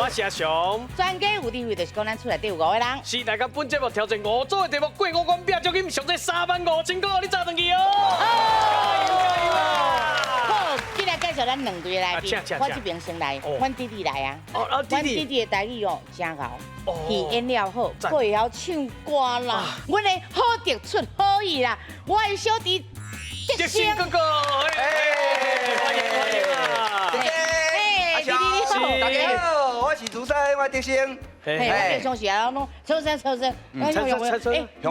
我是阿雄。专家有地位，就是讲咱厝内底有5个人。是，大家本节目挑战5组的题目，过5关拼奖金，上这35000块，你早登记哦。好，今日介绍咱2队来宾，我这边先来，阮弟弟来啊。哦，阮弟弟的台语哦，真好，戏演了好，佫会晓唱歌啦。阮的好直出好意啦，我的小弟德兴哥哥，欢迎啊！弟弟你好，大家好，我是主持人，我德兴。嘿，我德兴是啊，拢抽身，别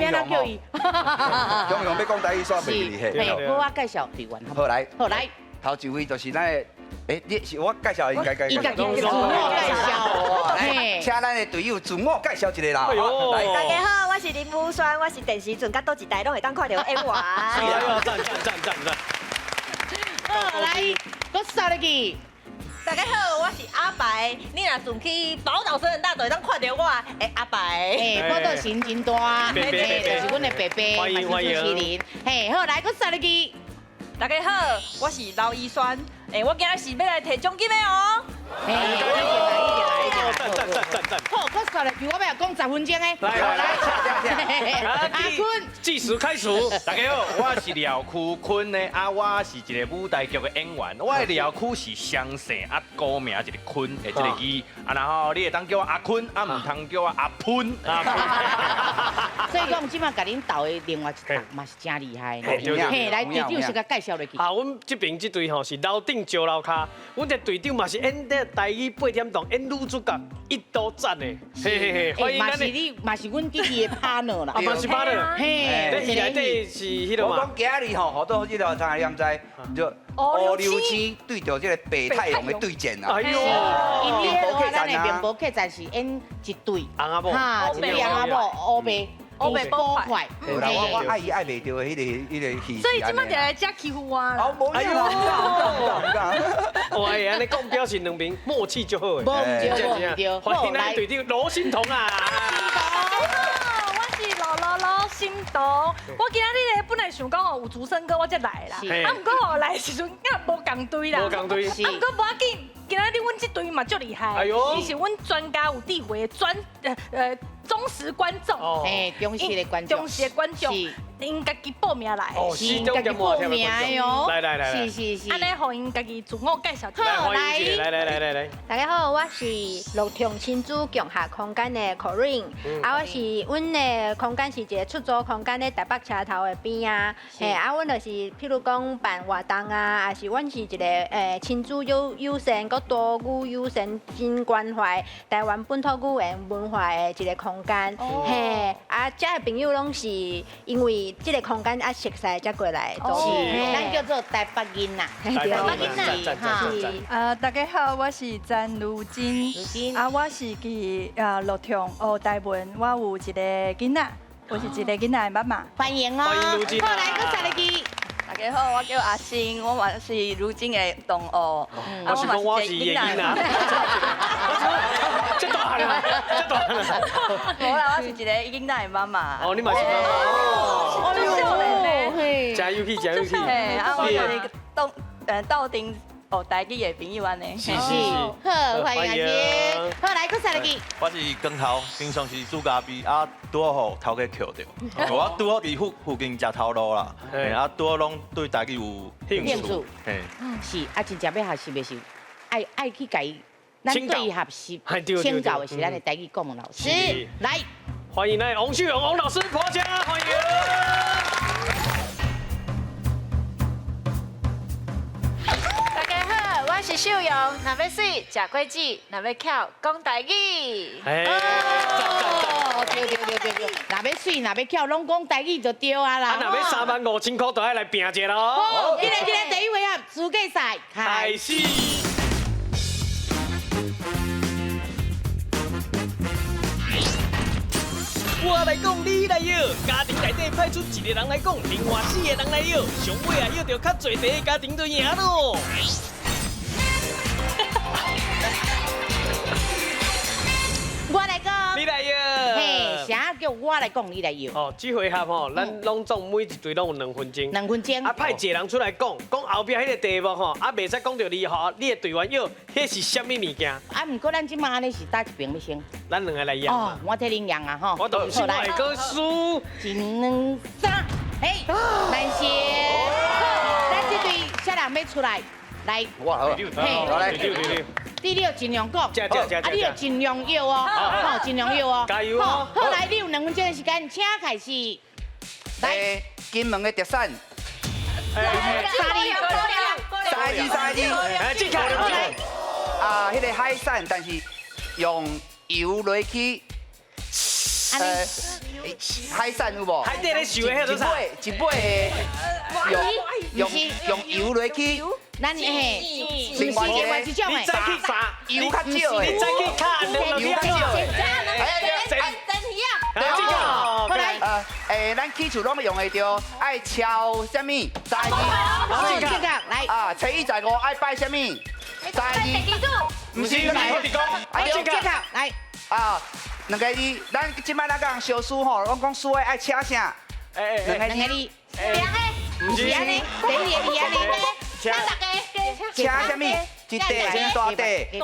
人叫伊。雄雄要讲台语煞袂记嘿。嘿，我介绍队员。好来，好来，头一位就是咱的，你是我介绍，应该介绍。伊家己自我介绍。来，请咱的队友自我介绍一下啦。来，大家好，我是林武栓，我是电视阵甲倒一台拢会当看到演员。赞！好来，我扫入去。大家好，我是阿白，你若阵去宝岛生人大队当看到我的阿白。嘿，报道心真大，嘿，就是阮的伯伯，欢迎欢迎。主持人，嘿，好来，我扫入去。大家好，我是刘依轩，我今日是要来摕奖金的哦。嘿，赞！好，我扫入去，我要讲10分钟的。来，阿坤，计时开始。大家好，我是廖区坤的，我是一个舞台剧的演员。我的廖区是双姓古名一个坤的这个字，然后你会当叫我阿坤，唔通叫我阿喷。所以讲，即马甲恁斗的另外一档嘛是真厉害。嘿，来队长先甲介绍落去。啊，阮这边这队吼是楼顶招楼卡，阮的队长嘛是演的台语8点档，演女主角1刀赞的，嘿，欢迎咱的。嘛是阮弟弟的 partner 啦。啊，嘛是partner。嘿，在戏内底是迄个嘛。我讲今日吼，好多迄个知念知，就乌溜青对着这个北太阳的对战啊。哎呦，因为我咱的面部客栈是演一对，红阿某，哈，一对红阿某，乌白波块。我爱伊爱袂着迄个戏。所以今麦就来遮欺负我啦。哦，无呀，唔敢。哇，安尼讲表示两边默契就好诶。唔对，欢迎咱队长罗欣彤啊！我是罗欣彤，我今仔日本来想讲哦有主升哥我才来啦，啊，不过哦来的时阵也无共队啦，无共队，啊，不过无要紧，今仔日阮这队嘛足厉害，哎呦，伊是阮专家有地位的忠实观众，哎，忠实的观众，因家己报名来，是家己报名哟，来，是，安尼互因家己自我介绍，好来，大家好，我是乐通亲子共学空间的 Corinne，我是阮的空间是一个出租空间咧台北车头的边啊，阮就是譬如讲办活动啊，也是阮是一个亲子友善、佮多语友善真关怀台湾本土语言文化的一个空间，遮的朋友拢是因为这个空间熟悉才过来做，咱叫做台北囡仔，台北囡仔，大家好，我是詹如金，我是伫乐通学台文，我有一个囡仔，我是一个囡仔的妈妈，欢迎哦，欢迎如金，好来，我扫入去。大家好，我叫阿星，我嘛是如今的同学，我是讲我是囡仔，这大了，无啦，我是一个囡仔的妈妈。哦，你嘛是妈妈，嘿，加油去，嘿，我是斗阵学台语的朋友安尼。是，好，欢迎阿姐，好来，我扫入去。我是光头，平常是煮咖啡，拄好互头家捡到，我拄好伫附近食头路啦，拄好拢对台语有兴趣，是，真正要学习的是，爱去甲伊，咱对伊学习，请教的是咱的台语国文老师，来，欢迎咱王秀荣王老师婆家，欢迎。我是秀荣，若要水食果子，若要巧讲台语。对，若要水，若要巧，拢讲台语就对啊啦。若要35000块，就爱来拼一下咯。好，今日第一回合资格赛开始。我来讲，你来摇。家庭内底派出一个人来讲，另外4个人来摇，上尾摇到较侪题的家庭就赢咯。我来讲，你来摇。嘿，啥叫我我来讲，你来摇。哦，这回合吼，咱拢总每一队拢有2分钟。 2分钟。啊，派一个人出来讲后壁迄个题目吼，啊，袂使讲到你吼，你的队员要迄是什么物件？啊，毋过咱即马安尼是打一边要先。咱2个来赢嘛。我替恁赢啊吼。我都唔信我会个输。 1、2、3，嘿，咱先。好，咱这队小人要出来，来。哇好，嘿，对。 第六尽量讲，啊，你要尽量摇哦，好，尽量摇哦，加油哦！好，来，你有2分钟的时间，请开始。来，金门的特产，三字，进卡来。啊，迄个海产，但是用油落去，海产有无？海底咧烧的迄种啥？一尾用油落去。 咱嘿，另外一种你再去啥？油较少的，你再去看，油较少的。好，来，咱起厝拢用会着，爱敲什么？3字。好，这个来。啊，初一15爱拜什么？3字。唔是，我哋讲，这个来。啊，2个字，咱即摆咱讲小书吼，我讲书的爱请啥？2个字。唔是安尼，第2个安尼。 请什么？一地先大地。啊，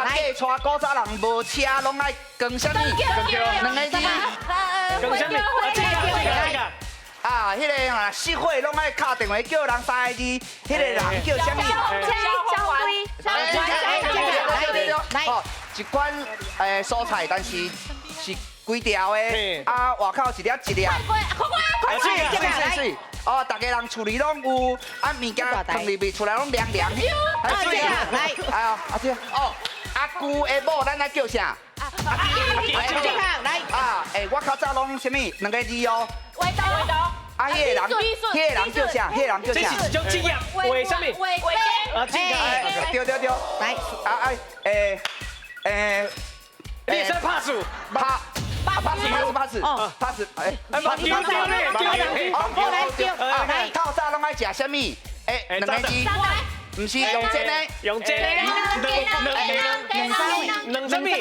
嫁娶古早人无车，拢爱讲什么？2个字。讲什么？这个。啊，迄个啊，熄火拢爱敲电话叫人3个字，迄个人叫什么？来，哦，一款蔬菜，但是是规条的，啊，外口一粒一粒。水。 哦，大家人厝里拢有，啊，物件放入去，出来拢凉凉。来，啊，这哦，阿姑的某，咱来叫啥？来，啊，我较早拢什么2个字哦。味道。啊，迄个人叫啥？迄个人叫啥？这是一种职业，为什么？啊，对。来，啊，你会使拍树？拍子，透早拢爱食什么？2个字，唔是用针的，用针的，两什么？两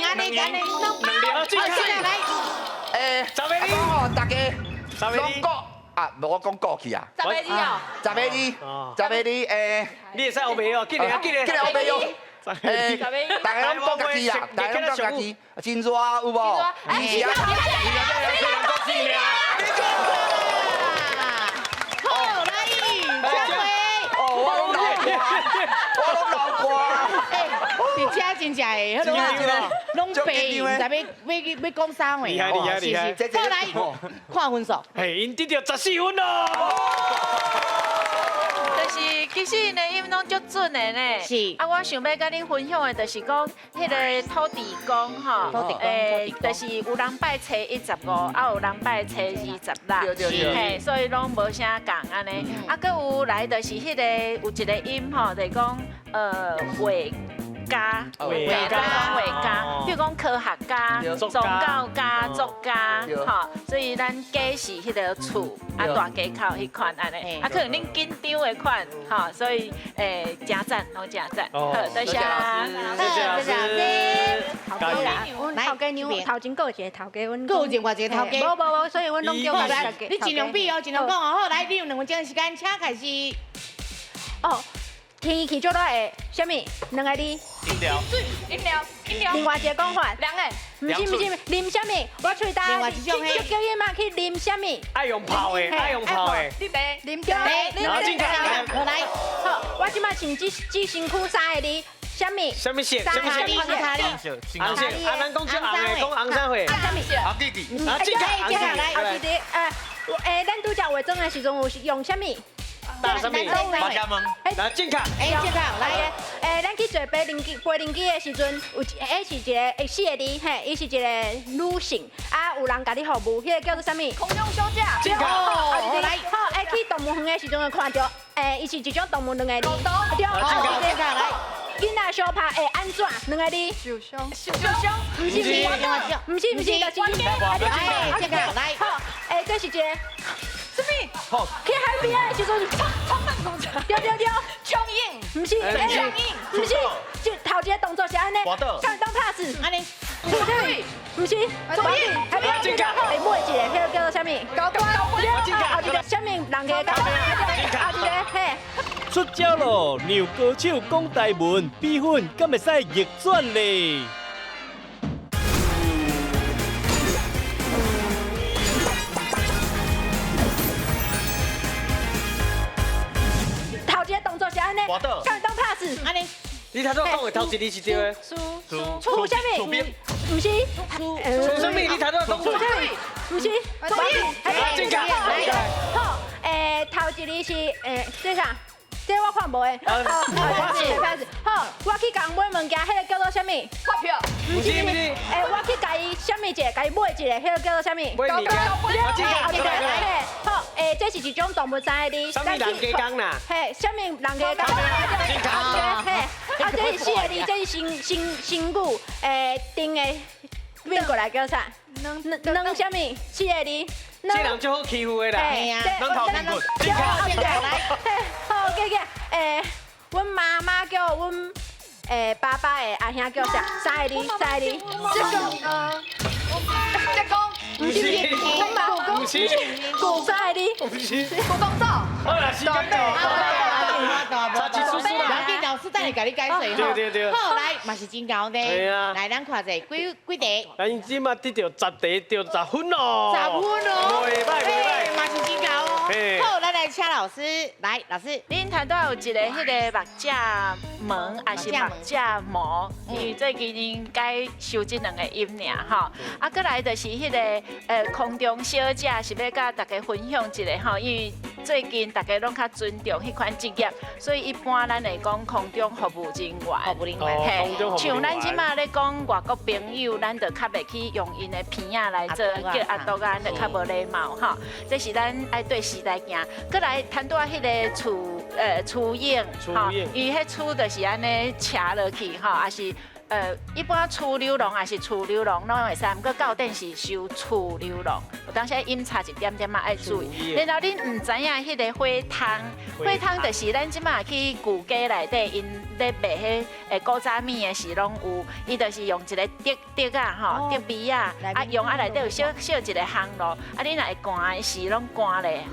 安尼，10个字，讲吼，大家拢讲啊，无我讲过去啊10个字哦，10个字，你会使后背哦，记得后背哦。 大家拢讲家己啊，大家拢讲家己，真热有无？好来，我拢老歌，你家真正的，拢白，要讲啥话？厉害！好来，看分数。嘿，因得到14分咯。 就是其实呢，因拢足准的呢。是。啊，我想要甲恁分享的，就是讲迄个土地公吼，就是有人拜初15，啊有人拜初26，对。嘿，所以拢无啥共安尼。啊，佮有来就是迄个有一个音吼，就是讲画家，比如讲科学家、宗教家、作家，吼，所以咱家是迄个厝啊大家口迄款安尼，啊可能恁紧张的款，吼，所以真赞，拢真赞，好，多谢，谢谢。头家，阮头家娘头前有一个头家，阮搁有另外一个头家。无，所以阮拢叫他来，你尽量比哦，尽量讲哦。好，来，你有2分钟的时间，请开始。哦。 天气做热的，什么？2个字。饮料。另外一个讲法，凉的。唔是，啉什么？我喙答。另外一种诶。叫伊嘛去啉什么？爱用泡的。啉茶。然后进来。好来，好，我即马穿只身躯3个字，什么？什么线？红线。红线。啊，咱讲出红的，讲红啥货？红弟弟。啊，进来。后一个，咱拄则化妆的时阵有用什么？ 打什么？八家门。来进卡。进卡来。咱去做飞轮机的时阵，有是一个4个字，嘿，伊是一个女性，啊，有人甲你服务，迄个叫做什么？空中休假。进卡。好，来，好，去动物园的时阵会看到，伊是一种动物2个字。对，好，进卡来。囡仔相拍会安怎？2个字。受伤。不是，就是。来，进卡来。好，这是一个。什么？去海边边的时阵，冲对，冲硬，不是，不是，就头一个动作是安尼，向东 pass，安尼，不是，左右，还有这个，哎，每一个迄个叫做啥物？高端，后一个啥物人个高端，后一个嘿。出招咯！让歌手讲台文，比分敢会使逆转咧？头一个动作是安尼，向东 pass，安尼。你头先讲的头一字是对的。出啥物？不是。出啥物？你头先讲出啥物？不是。左右，正确。好，头一字是这啥？这我看无诶。好，我去共买物件，迄个叫做啥物？发票。不是。我去甲伊啥物一个，甲伊买一个，迄个叫做啥物？买物件。好，这是一种动物园的字。啥物人家讲啦？嘿，啥物人家讲？这是四个字，这是新语，定的变过来叫啥？两啥物？四个字。这人就好欺负的啦。咱头先过。来，好，阮妈妈叫阮爸爸的阿兄叫啥？三个字。这公，不是，阮妈，不是，古三个字，不是，古公走。好啦，时间到。差几出书啦？老师等下甲你解释。对。好，来，嘛是真高的。对啊。来，咱看者几题。咱即马得到10题，得10分咯。10分哦。袂歹。嘛是真高哦。好，咱来请老师。来，老师。恁头拄有一个迄个目遮门，还是目遮膜？因为最近应该修这2个音尔吼。啊，过来就是迄个空中小姐是要甲大家分享一个吼，因为最近大家拢较尊重迄款职业，所以一般咱会讲空中服务人员。嘿，像咱即马咧讲外国朋友，咱就较袂去用因的片仔来做叫阿多咱就较无礼貌吼。这是咱爱对时代行。过来谈到迄个厝影吼，伊迄厝就是安尼斜落去吼，也是。一般厝流浪还是厝流浪，拢会使，毋过到底是收厝流浪。有当时饮茶一点点嘛爱注意。然后恁唔知影迄个花汤就是咱即马去旧家内底，因咧卖迄古早米的时拢有，伊就是用一个竹啊吼，竹米啊，用内底有小一个烘炉，恁若会寒的时拢寒咧，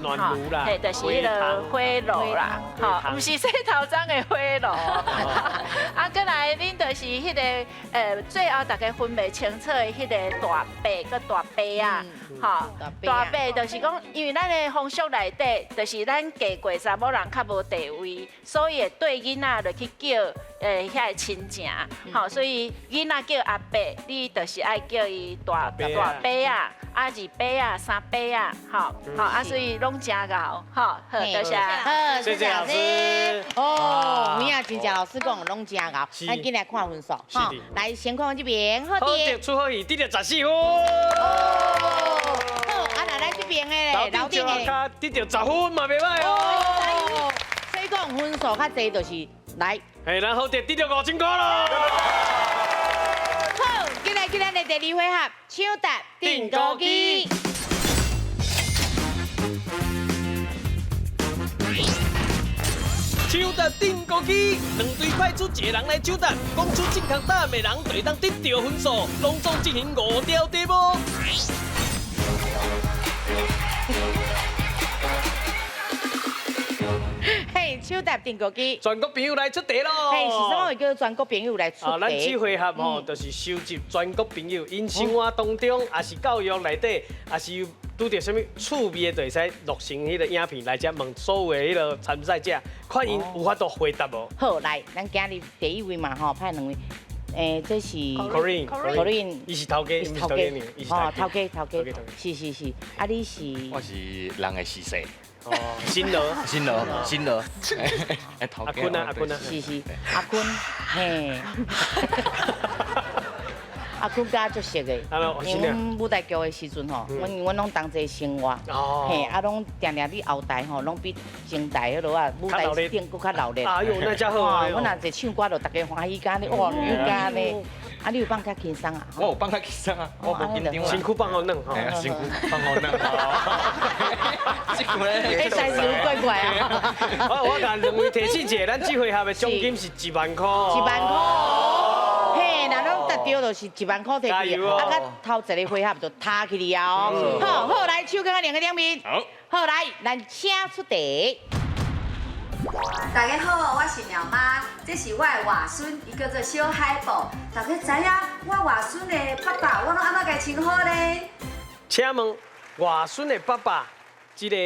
嘿，就是迄个火炉啦，吼，毋是洗头脏的火炉。啊，过来恁就是迄个。最后大家分袂清楚的迄个大伯佮大伯啊，吼，大伯就是讲，因为咱的风俗内底，就是咱嫁过查某人较无地位，所以对囡仔就去叫遐个亲情，吼，所以囡仔叫阿伯，你就是爱叫伊大伯啊，二伯啊，三伯啊，吼，所以拢真高，好，好，多谢，好，谢谢老师。哦，有影真正老师讲拢真高，咱进来看分数。好，来先看我这边，好的，出好伊得到14分。好，来咱这边的嘞，老丁的得到10分嘛，袂歹哦。所以讲分数较侪就是来，然后得到5000块咯。好，进来咱的第2回合，抢答订购机。抢答订购机，2队派出1个人来抢答，讲出正确答案的人就会当得到分数，隆重进行5条题目。嘿，抢答订购机，全国朋友来出题咯。嘿，是什么会叫全国朋友来出题？咱这回合吼，就是收集全国朋友因生活当中，也是教育内底，也是有拄到什么趣味的，就会使录成迄个影片来遮问所有的迄个参赛者，看因有法度回答无。好，来，咱今日第1位嘛吼，派2位。这是 Corinne，伊是头家，伊是头家，伊是头家，是，啊，你是？我是人的时势。哦，新罗，阿坤啊，是，阿坤，嘿，阿坤家足熟的，因为阮舞台剧的时阵吼，阮拢同齐生活，嘿，啊，拢定伫后台吼，拢比前台迄落啊舞台顶搁较闹热。哎呦，那家伙，阮若坐唱歌，就大家欢喜干咧，哇，有干咧。啊，你有放较轻松啊？我有放较轻松啊，我无紧张啊。身躯放好软吼。哎呀，身躯放好软。这句咧，哎，赛事怪怪啊！我甲两位提醒者，咱这回合的奖金是1万块。1万块，嘿，若拢达到就是1万块摕去，啊，甲头一个回合就踏起哩啊！好，好来，手跟我两个两面。好，好来，咱请出题。大家好，我是苗妈，这是我的外孙，伊叫做小海豹。大家知影我外孙的爸爸，我拢安怎甲称呼呢？请问外孙的爸爸，这个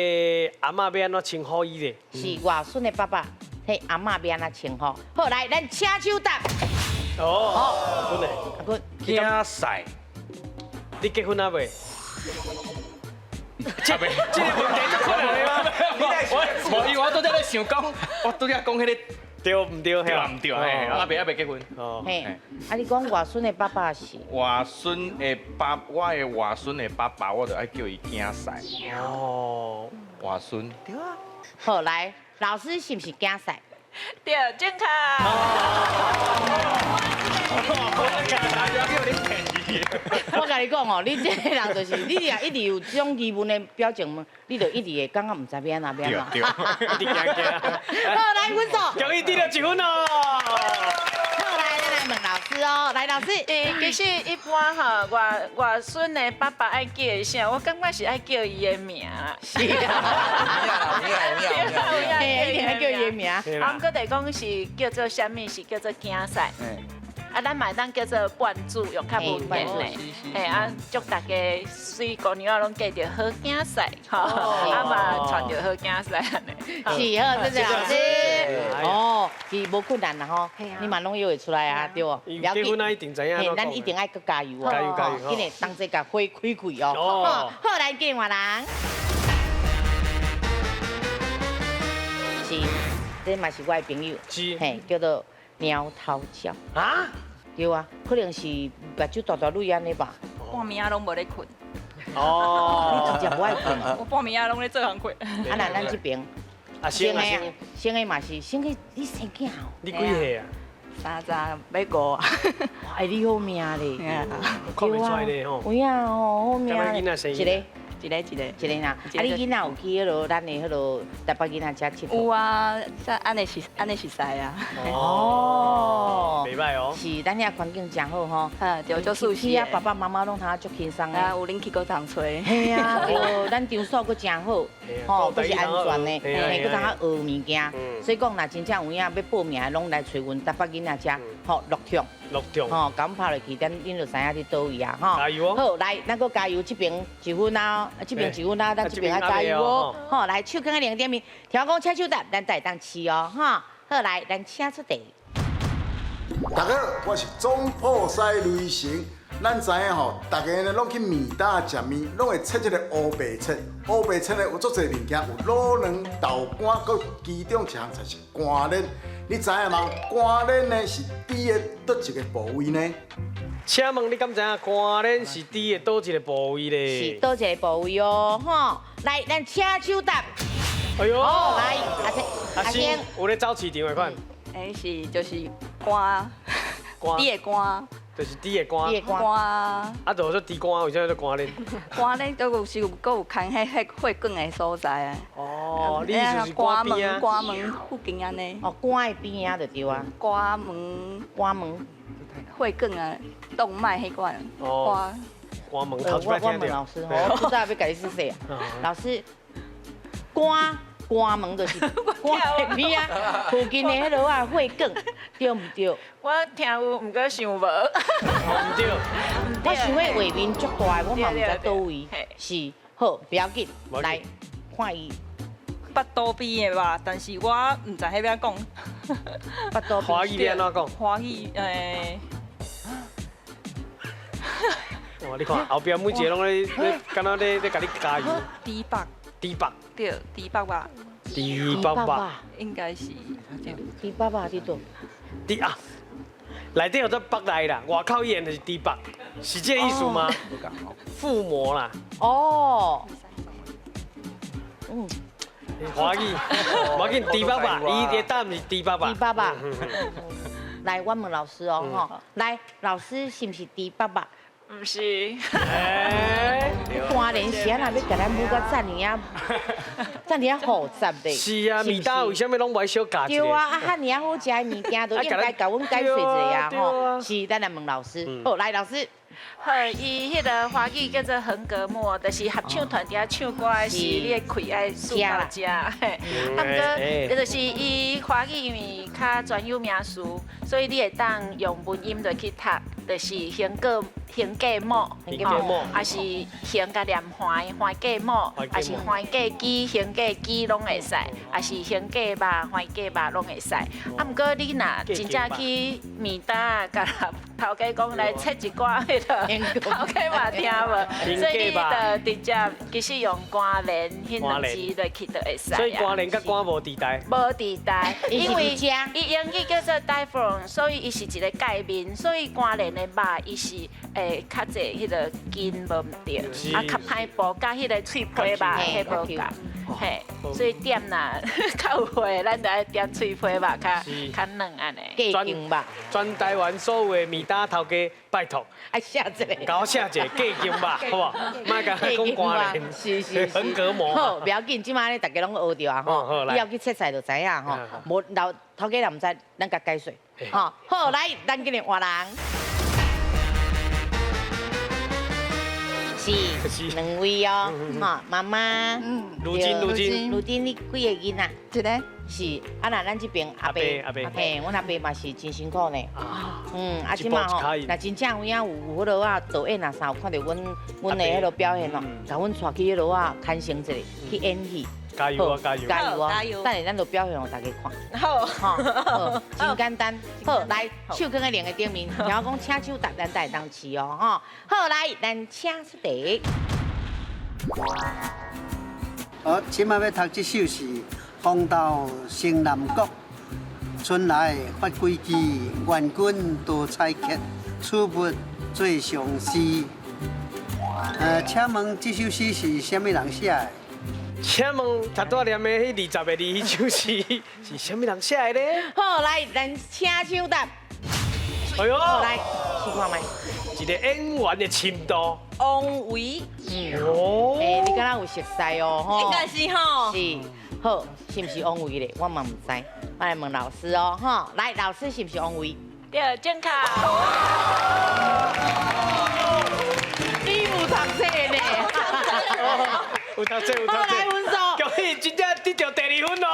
阿嬷要安怎称呼伊咧？是外孙的爸爸，嘿，阿嬷要安怎称呼？好来，咱请手答。哦，真的。阿坤，竞赛，你结婚啊未？这个问题就困难了吗？我都在想讲，我都在讲迄个对唔对？对唔对？嘿，阿未结婚。哦，嘿，啊，你讲外孙的爸爸是？外孙的爸，我的外孙的爸爸，我就爱叫伊竞赛。哦，外孙。对啊。好来，老师是不是竞赛？对，健康。我甲你讲哦，你这个人就是，你若一直有这种疑问的表情，你就一直会感觉唔知变哪变哪。对，一直惊惊。好，来分数。终于得了1分哦。好，来，咱来问老师哦，来老师。其实一般哈，外孙的爸爸爱叫伊啥，我感觉是爱叫伊的名啦。是啊。嘿，一定爱叫伊的名。啊，毋过得讲是叫做啥物，是叫做竞赛。啊，咱买当叫做伴主，用较文明嘞。嘿啊，祝大家水姑娘啊，拢过着好竞赛，吼，啊嘛传着好竞赛安尼。是好，谢谢老师。哦，是无困难啦吼，你嘛拢约会出来啊，对不？结婚啊，一定知影。嘿，咱一定爱搁加油哦。加油加油！今日同齐甲火开开哦。好，来见外人。是，这嘛是我的朋友。是。嘿，叫做猫头鸟。啊？对啊，可能是目睭大大蕊安尼吧。半暝啊拢无咧困。哦。你真正无爱困。我半暝啊拢咧做工课。啊，那咱这边。啊，生的啊，生的嘛是，生的你生囝哦。你几岁啊？30要5啊。哇，你好命咧。看不出来咧吼。有啊，吼好命咧。一个。一个啦，啊，你囡仔有去迄落咱的迄落台北囡仔家佚佗？有啊，安尼是使啊。哦，袂歹哦。是，咱遐环境真好吼。对，足舒适。啊，爸爸妈妈拢通足轻松啊，有冷气搁通吹。嘿啊，对，咱场所搁真好，吼，搁是安全的，嘿，搁通学物件。所以讲，若真正有影要报名的，拢来找阮台北囡仔家，吼，6场。吼，甲阮拍落去，咱恁就知影伫倒位啊，吼。加油哦！好，来，咱搁加油，这边1分啊，这边1分啊，咱这边要加油哦。好，来，手跟2点面，调讲请手答，咱再当试哦，哈。好，来，咱请出题。大家好，我是总铺师雷成。咱知影吼，大家呢拢去面搭食面，拢会切这个乌白切。乌白切呢有足侪物件，有卤卵、豆干，佮其中一项才是肝链。你知影吗？肝链呢是猪的倒一个部位呢？请问你敢知影肝链是猪的倒一个部位咧？是倒一个部位哦，吼。来，咱请手答。哎呦！来，阿星，有咧走市场的款？是就是肝，猪的肝。就是猪的肝。肝。啊，就说猪肝，为啥叫肝链？肝链都有时有搁有牵迄血管的所在啊。哦，你就是肝边啊？肝门附近安尼。哦，肝的边啊，就对啊。肝门。血管啊，动脉迄款。哦。肝门头一摆听到。我问老师，我不知道要甲你试试啊。老师，肝门就是肝的边啊，附近的迄落啊血管，对唔对？我听有，毋过想无。唔对。我想要画面足大，我嘛唔知倒位。是，好，不要紧，来看伊。腹肚边的吧，但是我唔知迄边讲。腹肚边。华语要安怎讲？华语哇！你看后边每一个拢咧，敢若咧甲你加油。猪腹。猪腹。对，猪腹吧。猪腹吧。应该是。猪腹吧，伫倒。猪啊！内底有只腹内啦，外口演的是猪腹，是这意思吗？腹膜啦。哦。华语，我紧猪腹吧，伊的答案是猪腹吧。猪腹吧。来，我问老师哦，吼，来，老师是不是猪爸爸？不是。花莲是安那要甲咱母个赞你啊，赞你啊复杂的。是啊，米大为什么拢不爱小加一个？对啊，啊遐尔好食的物件都应该甲阮解说一下吼。是，咱来问老师。好，来老师。好，伊迄个华语叫做横膈膜，就是合唱团伫遐唱歌的时，你的气爱输到食。嘿，啊，毋过，就是伊华语因为较专有名词，所以你会当用文音落去读，就是横膈膜，还是横甲连环膈膜，还是环膈肌、横膈肌拢会使，还是横膈肉、环膈肉拢会使。啊，毋过你若真正去面搭，甲头家讲来切一寡迄个头家嘛听无，所以你就直接其实用肝连迄两字落去就会使。所以肝连甲肝无地带。无地带，因为伊英语叫做 diaphragm， 所以伊是一个界面，所以肝连的肉伊是较济迄个筋无毋对，啊较歹补，甲迄个脆皮肉迄无共，嘿，所以点呐较有货，咱就爱点脆皮肉较嫩安尼。全台湾所有的面搭头家拜托，爱写一个，搞写一个计金吧，好不好？莫甲讲肝连，是横膈膜。好，不要紧，即摆咧大家拢学着啊吼，以后去切菜就知影吼。无老头家若毋知，咱甲解说。吼，好，来，咱今日换人。是两位哦，哈，妈妈，如今，你几个囡仔？一个。是，啊那咱这边阿伯，嘿，阮阿伯嘛是真辛苦呢。啊，即马吼，若真正有影有迄落啊导演啊啥，有看到阮的迄落表现咯，甲阮带去迄落啊看成一个去演戏。加油啊！加油！加油啊！等下咱就表现互大家看。好，真简单。好，来，手放在脸的顶面，然后讲请手搭咱带当起哦，吼。好，来，咱请出题。好，即马要读这首是《红豆生南国》，春来发几枝，愿君多采撷，此物最上诗。请问这首诗是啥物人写的？请问头拄念的迄20个字，迄首诗是啥物人写的咧？好，来，咱请手答。哎呦，来，试看卖。一个演员的深度。王维。哦。你敢若有熟悉哦？吼。应该是吼。是。好，是毋是王维咧？我嘛唔知，我来问老师哦。吼，来，老师是毋是王维？对，正确。你有读册呢？有读册，有读册。恭喜，真正得到第2分哦！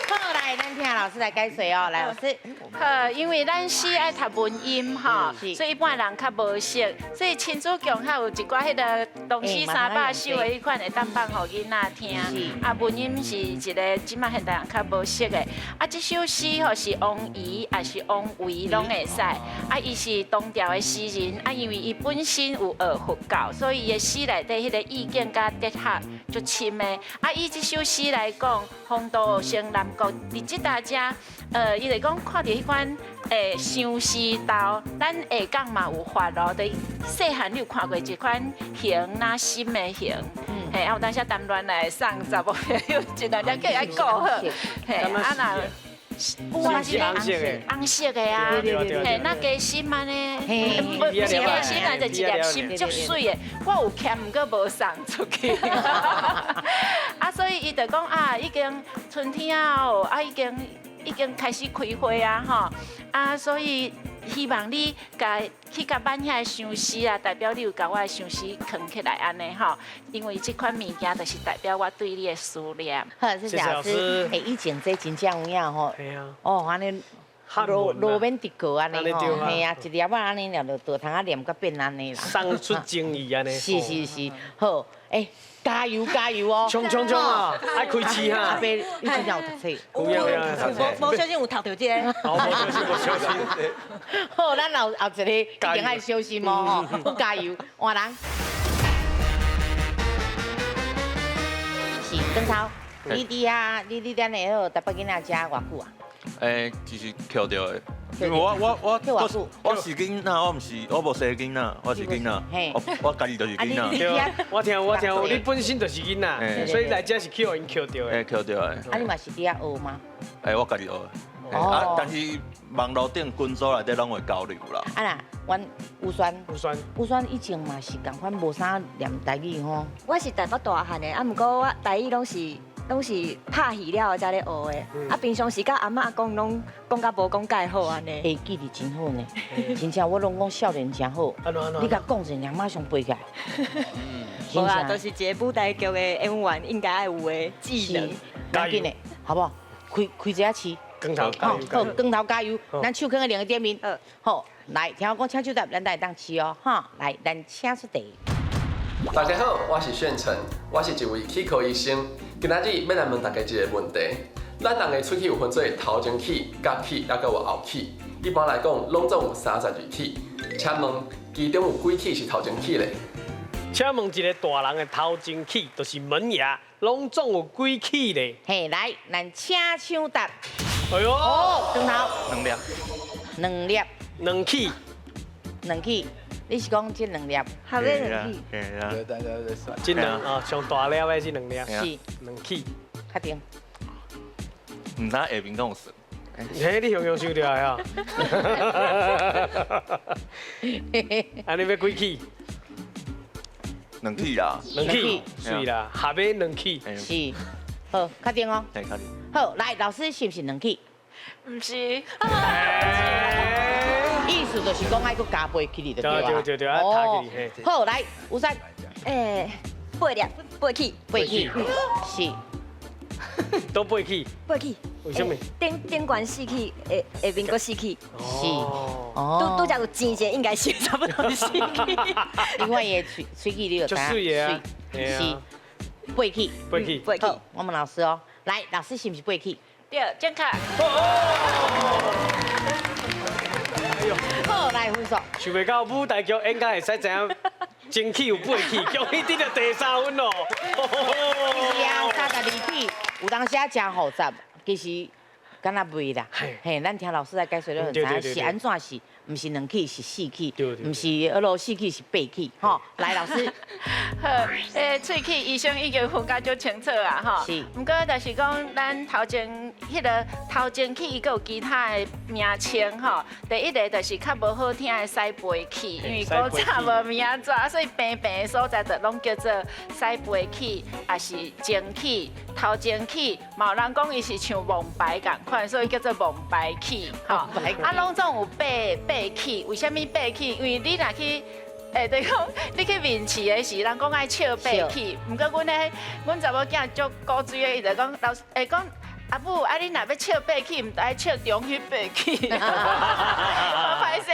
好，来，咱听老师来解说哦。来，老师。因为咱诗爱读文音哈，所以一般人较无识，所以亲子共还有一寡迄个东西300首的迄款会当放互囡仔听。啊，文音是一个即马现代人较无识的。啊，这首诗吼是王维还是王维拢会使。啊，伊是唐朝的诗人，啊，因为伊本身有学佛教，所以伊的诗内底迄个意境甲哲学就深的。啊，以这首诗来讲，红豆生南国，伫即搭遮，伊就讲看到迄款相思豆，咱下港嘛有发咯，对，细汉你有看过一款形那心的形，嘿，啊有当时谈恋爱送查某朋友，尽量叫伊爱顾好，嘿，啊那。我是红色的，红色的啊，嘿，那加心安尼，不是加心啊，就一粒心足水的，我有欠，毋过无送出去。啊，所以伊就讲啊，已经春天啊，啊已经开始开花啊，吼，啊，所以希望你去甲版遐相思啊，代表你有甲我的相思藏起来安尼吼，因为这款物件就是代表我对你的思念。好，谢谢老师。以前这真正有影吼，哦，安尼路面直过安尼吼，嘿啊，一粒仔安尼了就通啊念甲变安尼啦。送出情意安尼。是，好，加油哦！冲啊！爱开市哈！阿伯，你真正有读册？无小心有读到这个。无小心。好，咱后一个一定爱小心哦，吼！加油，换人。是邓超，你伫咱的迄个台北囡仔家偌久啊？就是捡到的。因为我是囡仔，我无生囡仔，我是囡仔，我家己就是囡仔。我听，你本身就是囡仔，所以来这是去互因捡到的。捡到的。啊，你嘛是伫遐学吗？我家己学。啊，但是网络顶群组内底拢会交流啦。啊啦，阮有酸以前嘛是共款无啥念台语吼。我是台北大汉的，啊，毋过我台语拢是拍戏了才咧学的，啊，平常时甲阿嬷讲拢讲甲无讲介好安尼。会记得真好呢，真正我拢讲少年真好。你甲讲一下，马上背起来。无啊，都是一个舞台剧的演员应该爱有的技能。赶紧的，好不好？开一下市。光头加油！好，光头加油！咱手放在另个点面。好，来，听我讲，请手答，咱来当试哦，哈！来，咱请出题。大家好，我是炫成，我是一位气科医生。今仔日要来问大家一个问题：咱人的喙齿有分做头前齿、甲齿，还有后齿。一般来讲，拢总有32齿。请问其中有几齿是头前齿咧？请问一个大人的头前齿，就是门牙，拢总有几齿咧？嘿，来，咱请抢答。哎呦，光头。2粒。2齿。2齿，你是讲这2粒？合尾2齿。对啊。这2啊，上大粒的是2粒。是。2齿。确定。唔知下面敢有算。嘿，你用想到的啊？安尼要几齿？2齿啦。2齿，是啦，合尾2齿。是。好，确定哦。确定。好，来，老师是不是2齿？唔是。意思就是讲爱搁加8齿哩，就对啊。对，啊，踏起哩。好，来，有三。8粒8齿。8齿，是。都8齿。8齿。为什么？顶管4齿，下面搁4齿。是。拄则有尖者，应该是差不多4齿。另外伊喙齿你有知影？是。8齿。8齿。好，我问老师哦。来，老师是不是8齿？对，正确。哎呦，好，来分数。想袂到舞台剧应该会使知影，前齿有8齿，恭喜你得第3分咯。是啊，32齿，有当时啊真复杂，其实敢若袂啦。嘿，咱听老师来解说了，知影是安怎是，毋是2齿是4齿，毋是4齿是8齿，吼。来，老师。好，喙齿医生已经分解足清楚啊，吼。是。不过就是讲，咱头前头前齿伊有其他的名称吼。第一个就是较无好听的西背齿，因为古早无名纸，所以平的所在就拢叫做西背齿，也是前齿、头前齿。嘛有人讲伊是像蒙白共款，所以叫做蒙白齿，吼。啊，拢总有8齿，为什么8齿？因为你若去。就是讲，你去面试的时，人讲爱笑8齿，毋过阮查某囝足古锥的，伊就讲老师讲阿母，啊你若要笑8齿，毋爱笑中迄8齿，我歹势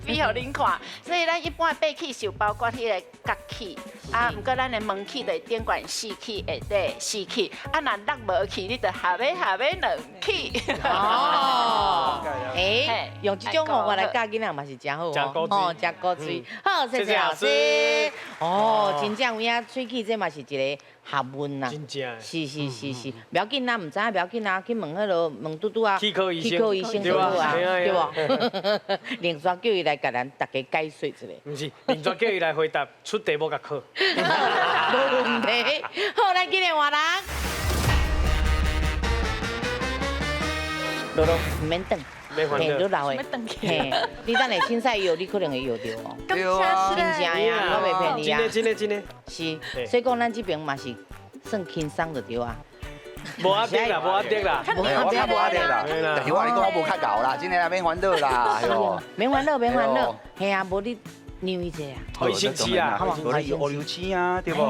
比互恁看。所以咱一般8齿是有包括迄个角齿，啊，毋过咱的门齿就是顶管4齿下底4齿，啊若落无齿，你就下尾2齿。哦，用这种方法来教囡仔嘛是真好哦，真古锥。好，谢谢老师。哦，真正有影喙齿这嘛是一个学问呐。真正。是，不要紧啦，唔知影不要紧啦，去问问嘟嘟啊。气科医生对吧？对不？连续叫伊来甲咱大家解说一下。唔是，连续叫伊来回答出题目甲考。无问题。好，咱今日换人。罗罗，唔免等。嘿，都老诶，嘿，你等下凊彩摇，你可能会摇到哦。对啊，真正呀，我袂骗你啊。真的。是，所以讲咱这边嘛是算轻松就对啊。无压力啦，我较无压力啦。但是我你讲我无较搞啦，真的免烦恼啦，系哦。免烦恼，系啊，无你让伊者啊。可以先吃啊，可以乌溜青啊，对不？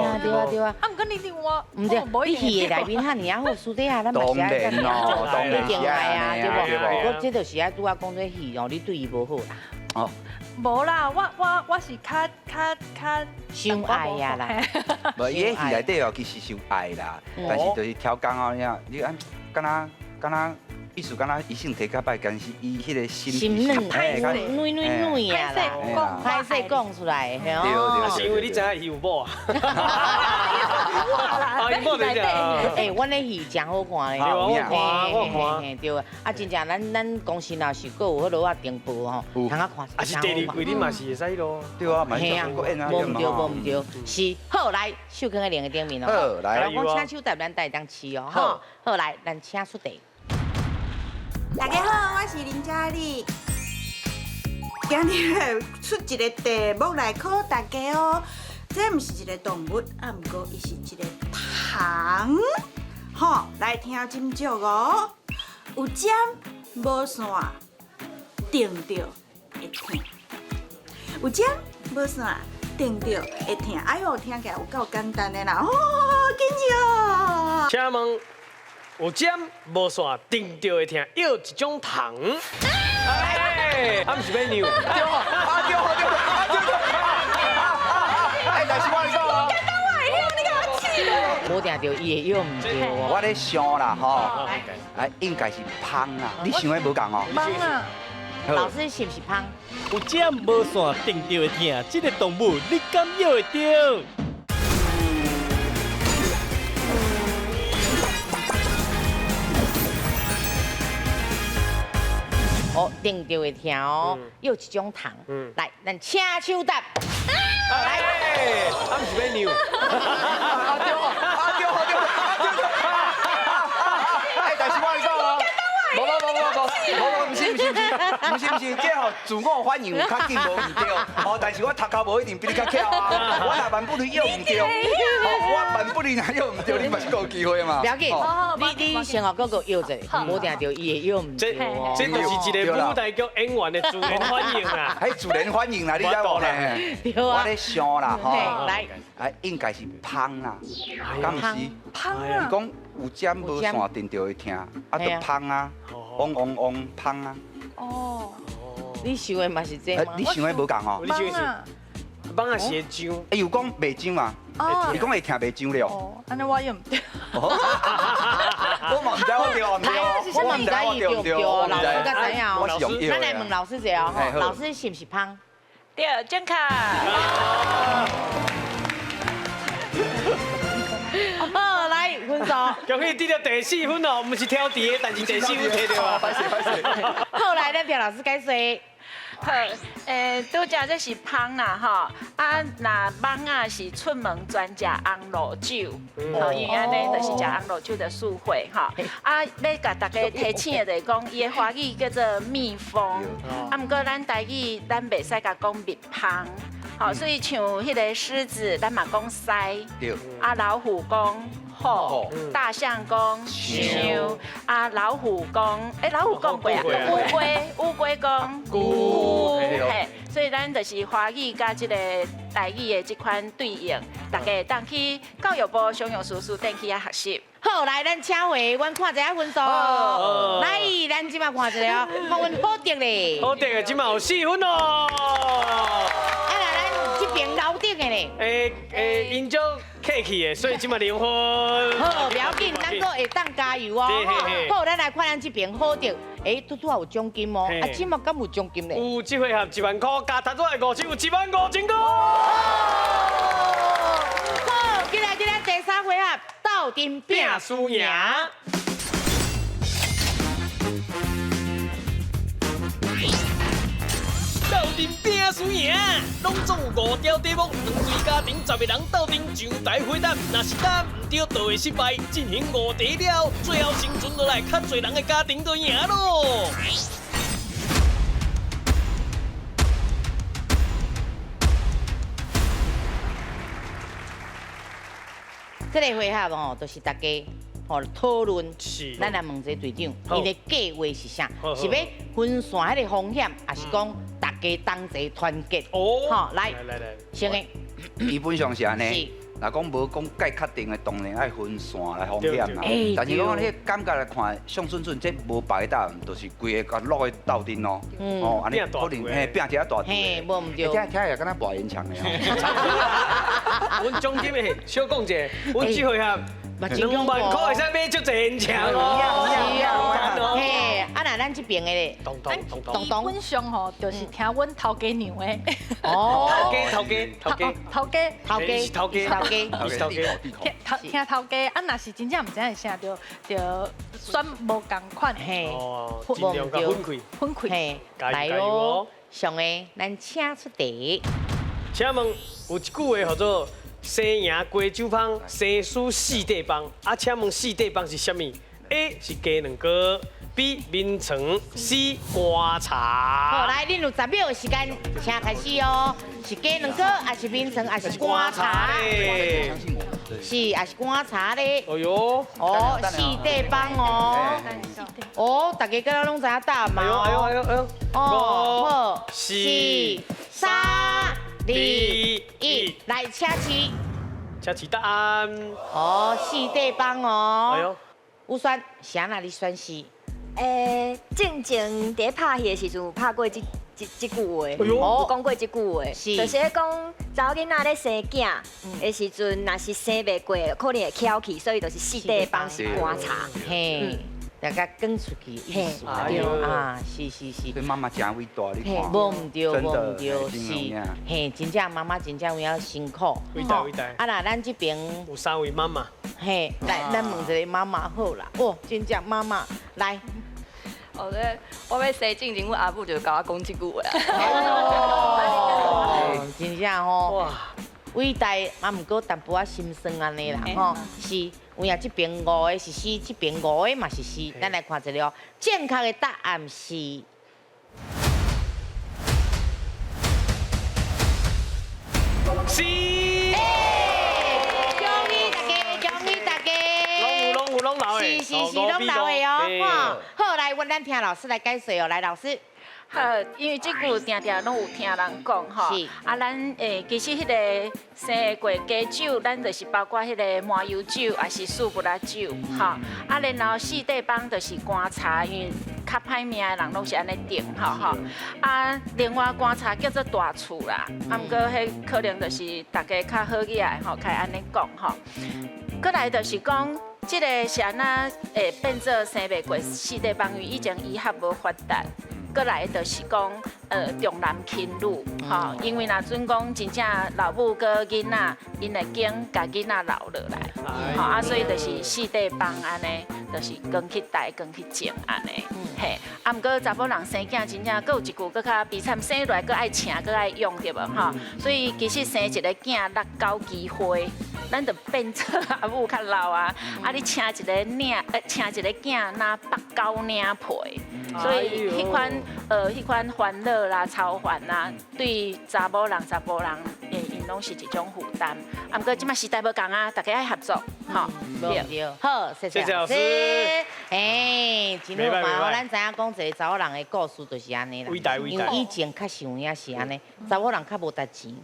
对啊。啊，唔过你另外，唔对，你戏的内面遐尔好，私底下咱嘛是爱当然咯，当然是啊，对不？我这就是爱拄啊讲这戏哦，你对伊无好啦。哦。无啦，我是较伤爱呀啦。无，伊迄戏内底哦，其實是有愛啦，但是就是挑工哦，你按敢若意思敢若異性體較歹，但是伊迄個心嫩，嫩呀啦，歹勢講出來，對。啊，是因為你知影伊有某啊？啊，伊某在遮。阮咧戲真好看咧，我看，对啊。啊，真正咱公司若是搁有迄落啊订播吼，通啊看。啊，是第2季你嘛是會使咯。對啊，嘛是個演啊，無唔對，是好來，手放喺另個頂面咯。好來，我請手答咱帶當試哦，好來，咱請出題。大家好，我是林嘉丽。今日出一个题目来考大家哦。这不是一个动物，啊，不过伊是一个虫。吼，来听斟酌哦。有针无线，定着会痛。有针无线，定着会痛。哎呦，听起来有够简单的啦！哦，紧要。请问，有针无线，定着会痛，要一种糖。哎，啊，不是要尿。对哎，但是我跟你讲哦。无定着伊会用唔对哦。我咧想啦吼，应该是芳啦，你想的无共哦。芳啊！老师是不是芳？有针无线定着会痛，这个动物你敢要会着？哦，定着会痛哦，有一种糖。来，咱请手答。来，啊，不是要尿。哎，但是我跟你讲哦，无，不是，这吼自我反应有较紧无唔对，哦，但是我头壳无一定比你较巧啊，我若万不能用唔对，我万不能若用唔对，你嘛是有机会嘛。不要紧，你先学哥哥摇者，无定着伊会摇唔对。这就是一个舞台剧演员的自然反应啊。迄自然反应啦，你知无咧？我咧想啦吼，来，应该是芳啦，敢毋是？芳啊！讲有针无线定着会痛，啊，就芳啊，嗡嗡嗡芳啊。哦，你想的嘛是这吗？你想的无共哦。芳啊，芳啊是姜。有讲袂姜嘛？你讲会痛袂姜了。哦，安尼我又唔对。我嘛唔知我对唔对哦。我嘛唔知伊对唔对哦，老师甲知影哦。我是用药咱来问老师者哦，老师是不是芳？对，正确。好，来分数。恭喜得到第4分哦，不是挑题的，但是第4分摕到啊。好，来，咱听老师解说。好，拄则这是芳啦吼，啊，那蚊啊是出门专食红露酒，吼，因为安尼就是食红露酒的素会吼，啊，要甲大家提醒的就是讲，伊的华语叫做蜜蜂，啊，毋过咱台语咱袂使甲讲蜜蜂。好，所以像迄个狮子，咱嘛讲狮，啊老虎讲虎，大象讲象，啊老虎讲，老虎讲过啊，乌龟讲龟，嘿，所以咱就是华语甲这个台语的这款对应，大家会当去教育部商用书店去学习。好，来，咱请回，阮看一下分数。来，咱即马看一下哦，看阮好得咧。好得的，即马有4分哦。啊，来，咱这边老得的咧。因就客气的，所以即马0分。好，不要紧，咱阁会当加油哦。好，咱来看咱这边好得，拄拄有奖金哦。啊，即马敢有奖金咧？有这回合1万块，加读出来5千，有15000块。好，今来第3回合。斗阵拼输赢，斗阵拼输赢，拢总有5条题目，2队家庭10个人斗阵上台回答，若是答唔对就会失败。进行5题了，最后生存落来较侪人的家庭就赢咯。这个回合哦，就是大家讨论，咱来问这队长，伊的计划是啥？是要分散迄个风险，还是讲大家同齐团结？好，来，先个，基本上是安尼。若讲无讲介确定的，当然爱分散来风险啦。但是讲你感觉来看，上顺顺这无白搭，就是规个落去斗阵咯。哦，安尼可能拼一下大嘿，无唔对。听也敢若博延长的哦。阮奖金的，小讲者，阮这回合2万块会使买足侪延长哦。嘿，啊那咱这边的咧，基本上吼，就是听阮头家娘的。哦，头家。听头家，啊，若是真正唔知影啥，就选无共款嘿。哦，尽量甲分开。嘿，来咯，上个咱请出题。请问有一句话叫做“生赢鸡酒芳，生输4块饭”，啊，请问4块饭是啥物 ？A 是鸡卵糕 B 眠床 C 观察。好，来，恁有10秒的时间，请开始哦。是鸡两颗，还是眠床，还是观察？是，还是观察咧？哎呦，哦，四地帮哦。哦，大家敢若拢知影答案嘛？哎呦，哦，好4、 3、2、1，来，请起。请起答案。哦，四地帮哦。哎呦，有选，啥哪里选是？正前伫拍戏的时阵有拍过这句话，有讲过这句话，就是咧讲查某囡仔咧生囝的时阵，若是生袂过，可能会翘起，所以就是四地帮是观察。嘿，大家讲出去意思对啊，是。对妈妈真伟大，你看。无唔对，是，嘿，真正妈妈真正有辛苦。伟大。啊啦，咱这边有3位妈妈。嘿，来，咱问一个妈妈好啦。哦，真正妈妈来。哦，对，我要生进前，我阿母就甲我讲这句话啊。哦，真正吼，伟大，啊，毋过淡薄仔心酸安尼啦，吼，是，有影这边5个是 C， 这边5个嘛是 C， 咱来看一下哦，正确的答案是。C。拢老的，是拢老的哦。好，来，咱听老师来解说哦。来，老师。好，因为这句定定拢有听人讲吼。啊，咱其实迄个生过鸡酒，咱就是包括迄个麻油酒，还是素不拉酒，吼。啊，然后四地帮就是观察，因为较歹命的人拢是安尼定，吼。啊，另外观察叫做大厝啦，啊，毋过迄可能就是大家较好起来，吼，较安尼讲，吼。过来就是讲。这个是安那会变做生袂过四地帮，因为以前医学无发达。过来就是讲，重男轻女，吼，因为若准讲真正老母跟囡仔，因会惊甲囡仔留落来，吼啊，所以就是四地帮安尼，就是讲去台，讲去种安尼，嘿，啊，毋过查某人生囝真正，佫有一句佫较悲惨，生落来佫爱请，佫爱用，对无吼，所以其实生一个囝6、9枝花。咱就变做阿母较老啊，啊你请一个请一个囝拿8、9领皮，所以迄款烦恼啦、操烦啦，对查某人、因拢是一种负担。啊，毋过即摆时代无共啊，大家爱合作，吼。对，好，谢谢老师。哎，真好嘛，咱知影讲一个查某人的故事就是安尼啦。因为以前较想影是安尼，查某人较无值钱。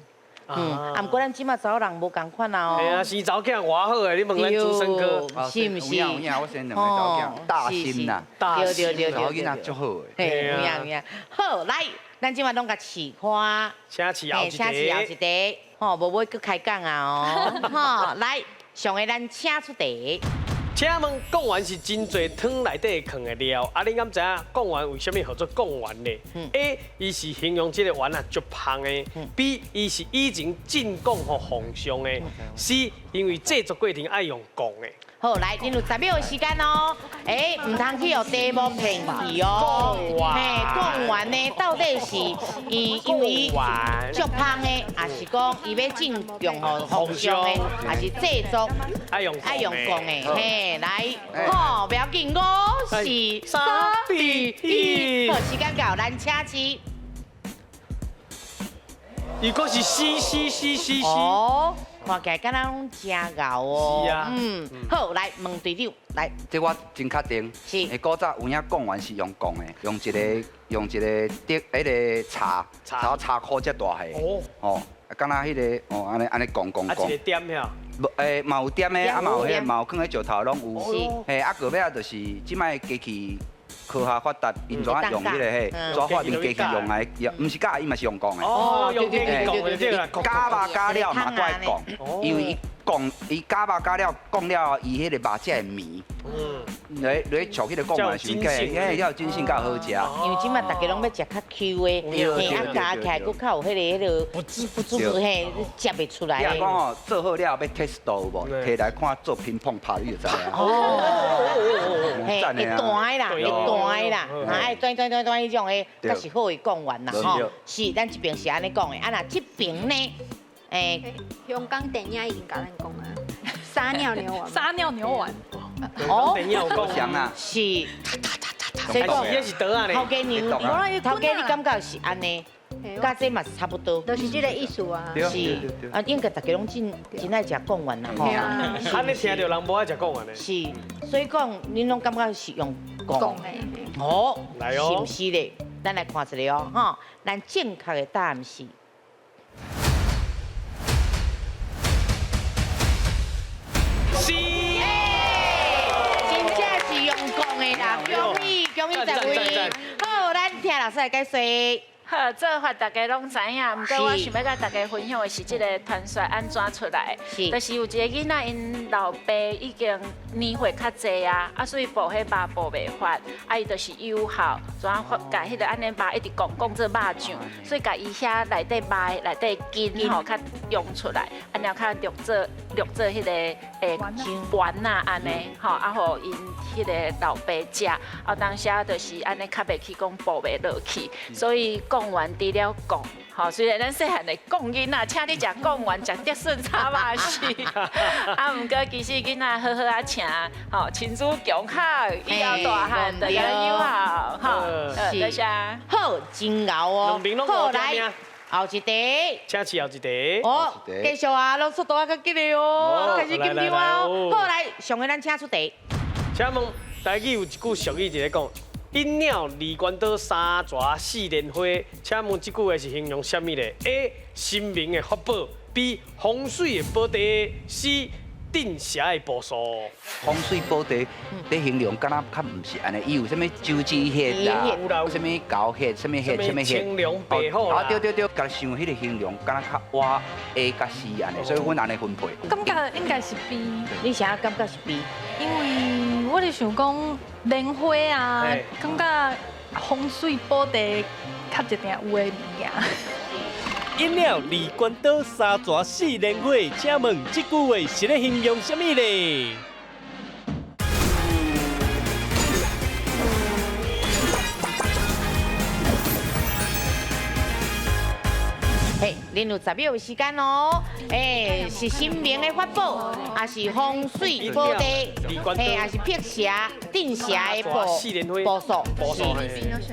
啊，毋过咱即马查某人无共款啊哦。系啊，生查某囝偌好诶，你问咱主生哥，是毋是？有影，我生2个查某囝，大心呐，对，查某囝仔足好诶。嘿，有影。好，来，咱即马拢甲试看，请试后一题，吼，无要搁开讲啊哦。吼，来，上个咱请出题。请问贡丸是真侪汤内底放的料，啊，你敢知影贡丸为什么叫做贡丸呢？A. 伊是形容这个丸啊足芳的；B. 伊是以前进贡予皇上的；C. 因为制作过程爱用贡的。好，来，恁有10秒的时间哦。唔通去用题目骗去哦。嘿，贡丸呢，到底是因为足芳的，还是讲伊要进用予皇上的，还是制作爱用贡的？嘿，来，好，不要紧，5、4、3、2、1，好，时间到，咱请起。如果是 C。哦。看起来敢若拢真牛哦。是啊。好，来问队长，来。这我真确定。是。古早有影贡丸是用贡的，用一个迄个茶壳遮大个。哦。敢若迄个安尼贡。啊，一个点遐。嘛有点的，啊嘛有迄嘛有放喺石头拢有。是。嘿，啊个尾啊就是即摆机器。科学发达，因怎啊用迄个嘿，怎发明机器用来，毋是假，伊嘛是用讲的。哦，用机器讲的对啦。加肉加料嘛怪讲，因为伊加肉加料讲了，伊迄个肉才会绵。来炒迄个贡丸是假，要有真性较好食。因为即摆大家拢要食较 Q 的，嘿，啊加起来佫较有迄个不滋嘿，食袂出来。你讲哦，做好了要 test 到无？摕来看做乒乓拍你就知啊。哦，嘿，会弹啦，会弹啦，哎，弹迄种诶，才是好诶贡丸啦吼。是，咱这边是安尼讲诶，啊那这边呢？香港电影已经甲咱讲啊，撒尿牛丸。撒尿牛丸。哦，我想啊，是。所以讲也是倒啊呢。头家娘，头家你感觉是安尼？甲这嘛是差不多，都是这个意思啊。是啊，应该大家拢真爱食贡丸啦吼。安尼听到人无爱食贡丸呢。是，所以讲恁拢感觉是用贡的。哦，来哦，是毋是咧？咱来看一下哦，吼，咱正确的答案是。是，真正是用讲的啦，恭喜十位！好，咱听老师来解说。好，做法大家拢知影，不过我想要甲大家分享的是这个传说安怎出来。就是有一个囡仔，因老爸已经年岁较济啊，所以补迄肉补袂发，伊就是有效，怎啊甲迄个安尼肉一直讲做肉酱，所以甲伊遐内底肉内底筋吼较用出来，然后较录做迄个丸啊安尼，吼啊互因迄个老爸食，啊当时就是安尼较袂去讲补袂落去，所以讲完除了讲，吼虽然咱细汉的讲囡仔，请你食讲完食德顺炒肉丝，啊毋过其实囡仔好好啊请，吼亲子共好，以后大汉大家友好，吼，多谢。好，真熬哦，好来。后一题，请试后一题。哦，继续啊，拢速度啊较紧的哦，开始紧张啊哦。好来，上个咱请出题。请问台语有一句俗语就咧讲：因鸟离关岛三蛇四莲花。请问这句话是形容什么咧 ？A. 神明的法宝 ；B. 风水的宝地 ；C. 定邪的步数。风水宝地，咧形容敢若较唔是安尼，伊有啥物周子血啦，有啥物狗血，啥物血，啥物血。青龙白虎啦。对，甲想迄个形容敢若较活 A 甲 C 安尼，所以阮安尼分配。感觉应该是 B， 你啥感觉是 B？ 因为我咧想讲莲花啊，感觉风水宝地较一定有的物件。因了离关岛三蛇四莲花，请问这句话是咧形容什么咧？嘿，恁有10秒的时间哦。是神明的法宝，还是风水宝地？还是辟邪、定邪的步数？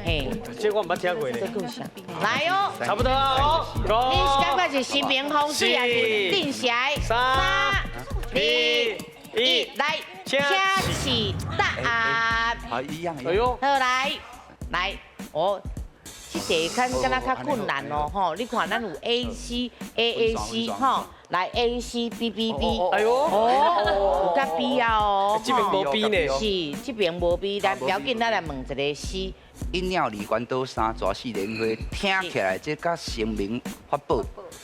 嘿，这我唔捌听过咧。来哦，差不多哦。你是感觉是神明风水，还是定邪？3、2、1，来，请示答案。一样。哎呦，好来，哦。这题敢若较困难哦，吼！你看咱有 AC、AAC 吼，来 AC、BBB， 哎呦，哦，有甲 B 啊哦，这边无 B 呢，是这边无 B， 咱不要紧，咱来问一个 C。因鸟离关岛三蛇四莲花，听起来这甲神明法宝，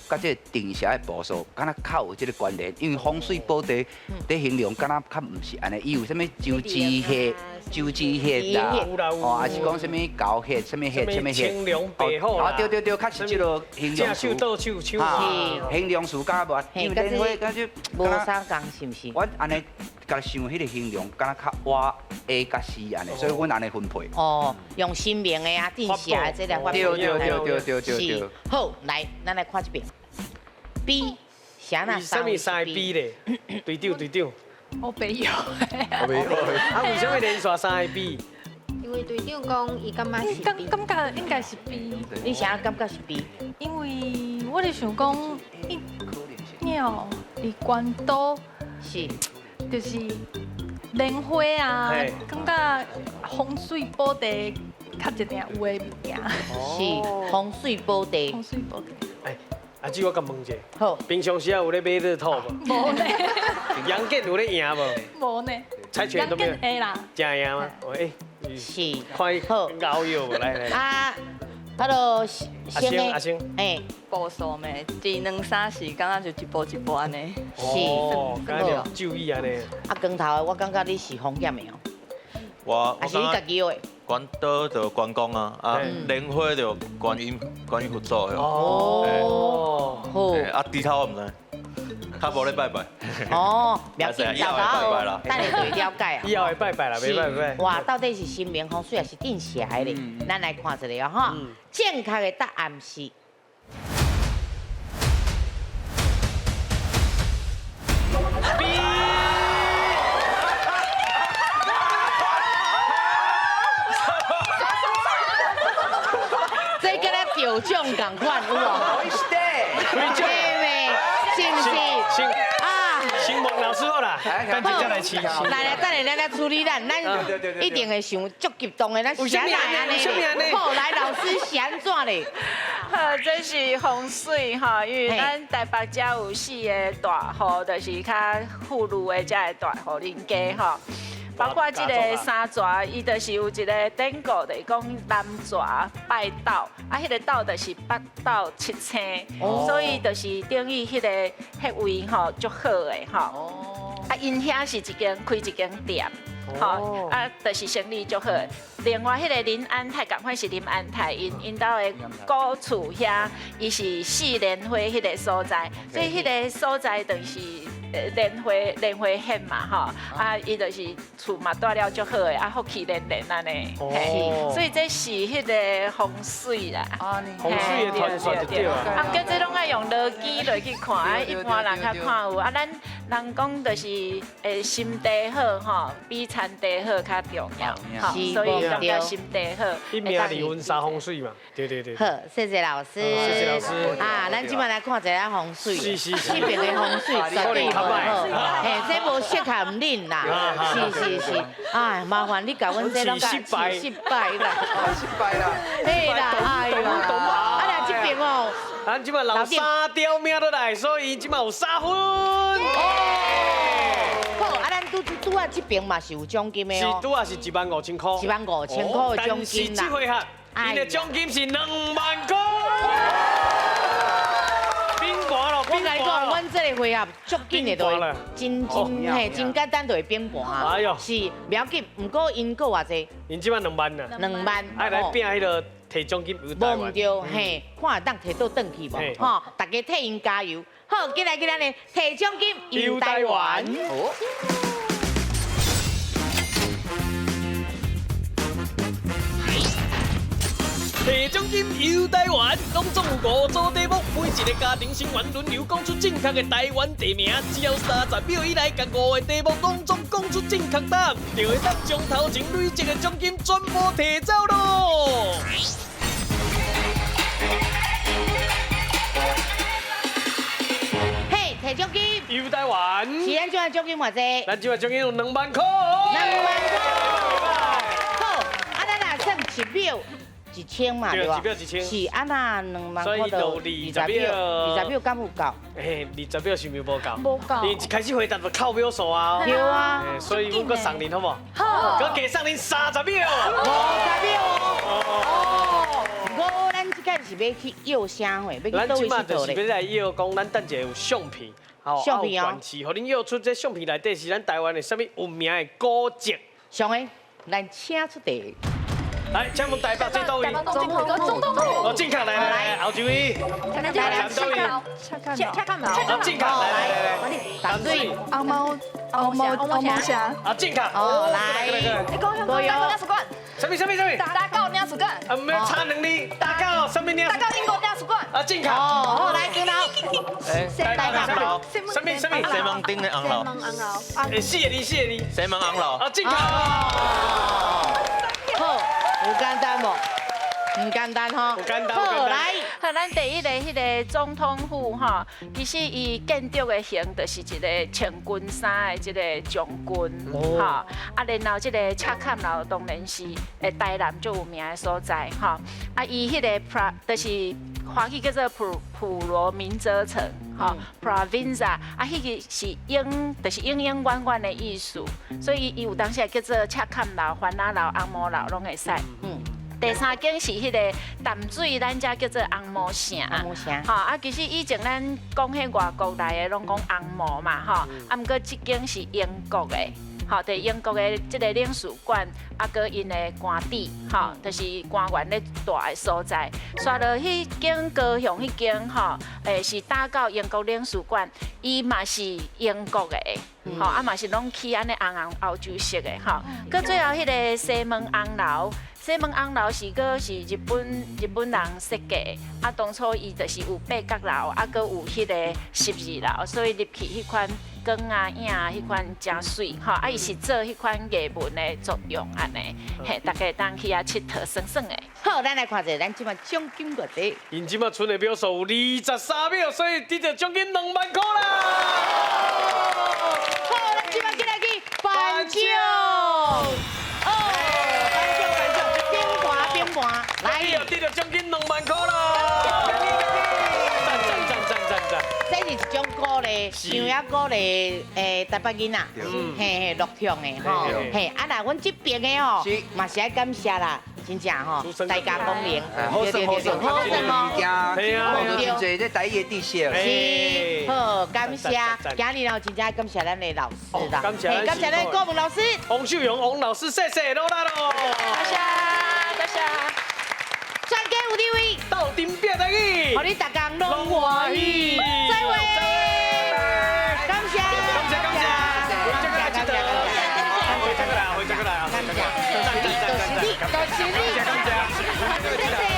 甲这定邪的步数，敢若较有这个关联。因为风水宝地在形容，敢若较唔是安尼，伊有啥物周子血啦，哦，还是讲啥物狗血，啥物血，啥物血。青龙白虎啦。对，较是这个形容词。倒手，形容词甲无，因为莲花感觉无相共，是毋是？我安尼甲想迄个形容，敢若较活 A 甲 C 安尼，所以阮安尼分配。哦，用神明的啊，定邪的这两法。对。好，来，咱来看这边。B， 啥那啥物三 B 咧？队长。我没有。啊，为什么连续三 B？ 因为队长讲伊感觉是 B， 感觉应该是 B。你啥感觉是 B？ 因为我咧想讲，鸟离关岛是，就是莲花啊，感觉风水宝地较一定有的物件。是风水宝地。风水宝地。阿姊，我甲问者，好，平常时啊有咧买乐透无？无呢。杨健有咧赢无？无呢。猜拳都没有。会啦。真赢吗？是。快好，熬药无来。啊，迄落阿星，步数咩？1、2、3、4，感觉就一步一步安尼。哦，感觉要注意安尼。啊，光头的，我感觉你是风险的哦。还是你家己的？关岛就关公啊，莲花就观音佛祖的。哦，好。啊，猪头我唔知，较无咧拜拜。哦，了解，以后会拜拜啦。等下就会了解啊。以后会拜拜啦，袂拜。哇，到底是神明风水还是定邪咧？咱来看一下哦，哈。正确的答案是。小将同款有无？对，是不是？啊，新蒙老师好啦，咱接下来试。来，等下咱来处理咱一定会想足激动的，咱啥来安尼？好，来老师是安怎嘞？这是风水哈，因为咱台北遮有4个大户，就是较富裕的遮个大户人家哈。包括这个三蛇，伊就是有一个典故，就是讲南蛇拜斗，迄个斗就是北斗七星，所以就是等于迄个位吼足好的吼。因遐是开一间店。吼，就是生意足好。另外，迄个林安泰，赶快是林安泰，因兜的古厝遐，伊是4莲花迄个所在，所以迄个所在就是莲花县嘛，吼，伊就是厝嘛住了足好的，福气连连安尼，所以这是迄个风水啦，风水的传说就对啊。叫这拢爱用落机落去看，一般人较看有，咱人讲就是心地好吼，比田地好较重要，所以感觉心地好。一命离婚三风水嘛，对。好，谢谢老师。谢谢老师。啊，咱今摆来看一下风水。是。这边的风水绝对好。嘿，这无适合恁啦。是。哎，麻烦你甲阮这拢甲失败啦。失败啦。嘿啦，哎呦，啊啦这边哦，咱今摆老3条命都来，所以今摆有3分。好，啊，咱拄啊这边嘛是有奖金的哦。是拄啊是15000块。15000块的奖金啦。但是这回合，伊的奖金是2万块。冰盘咯，我甲你讲，阮这个回合足紧的，真简单就会冰盘啊。哎呦，是不要紧，不过因够偌济？因即摆2万啦。2万。爱来拼迄个摕奖金游台湾。无唔对，嘿，看会当摕倒转去无？吼，大家替因加油。好，今日呢，摕奖金游台湾。摕奖金游台湾，拢总有5组题目，每一个家庭成员轮流讲出正确的台湾地名，只要30秒以内，甲5个题目拢总讲出正确答案，就会当将头前累积的奖金全部摕走咯。嘿，摕奖金游台湾，是咱今仔奖金偌济？咱今仔奖金有2万块。2万块。好，啊，咱若算1秒。1000嘛，对吧？1秒1000。是啊，那2万块就20秒敢有够？嘿，20秒是毋是无够？无够。你一开始回答就扣秒数啊。对啊。所以阮搁送恁好无？好。搁加送恁30秒。50秒哦。我咱即个是要去要啥货？要去倒位去倒咧？就是要来要讲，咱等者有相片，相片哦。关系，互恁要出这相片内底是咱台湾的什么有名的古迹。上个，咱请出题。来，请问台北这倒位？中东。正确来，后一位。来，恰看毛。正确来。答对。昂猫侠。正确。来。你讲高领事馆。什么？打到领事馆。没差能力。打到什么领？打到英国领事馆。正确。好，来跟到。台北楼。什么？西门町的红楼。4个字。西门红楼。正确。好，有简单无？唔简单吼。好，来，好，咱第一个迄个总统府吼，其实伊建筑的形就是一个穿军衫的一个将军吼，啊，然后这个赤坎楼当然是台南最有名的所在吼，啊，伊迄个就是华语叫做普罗民遮城吼 ，Provenza， 啊，迄个是就是永远的意思，所以伊有当时叫做赤坎楼、番仔楼、红毛楼拢会使。第三间是迄个淡水，咱遮叫做红毛城。吼啊，其实以前咱讲迄外国来的拢讲红毛嘛，吼。啊，毋过即间是英国的，吼，伫英国的即个领事馆，啊，搁因的官邸，吼，就是官员咧住的所在。刷落迄间高雄迄间，吼，是打到英国领事馆，伊嘛是英国的。吼，啊嘛是拢起安尼红红欧洲色的吼。佮最后迄个西门红楼。西门红楼是个是日本人设计，啊当初伊就是有八角楼，啊佮有迄个十字楼，所以入去迄款光啊影啊迄款真水吼，啊伊是做迄款艺文的作用安尼，嘿，大家当去遐佚佗爽爽的。好，咱来看者，咱即马奖金偌济？因即马剩的秒数有23秒，所以得到奖金2万块啦！好，咱即马进来去颁奖。来，又得到奖金2万块啦！赞！这是一种鼓励，想要鼓励台北囡仔，嘿，乐听的吼，嘿，啊那阮这边的吼，嘛是爱感谢啦，真正吼，大家公平，好生好生好生哦，对啊，真侪在台语地线，是，好，感谢，今日哦，真正感谢咱的老师啦，感谢咱国文老师，王秀荣王老师，谢谢罗啦喽，多谢。专家有地位，斗阵拼台语，互你大家拢欢喜，再会，感谢，回家过来啊！多谢你，多谢你。